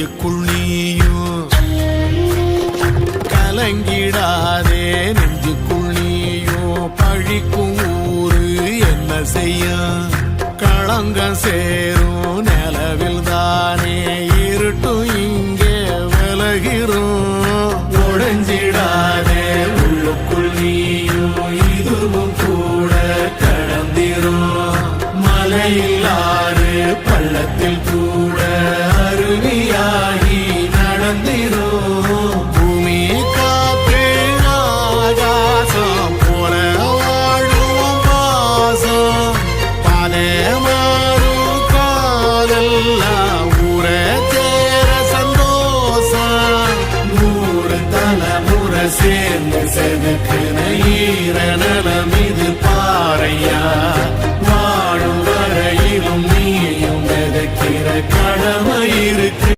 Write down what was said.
நெஞ்சுக்குள் நீயும் கலங்கிடாதே நெஞ்சுக்குள் நீயும் பழிக்கும் ஊரு என்ன செய்ய களங்க சேர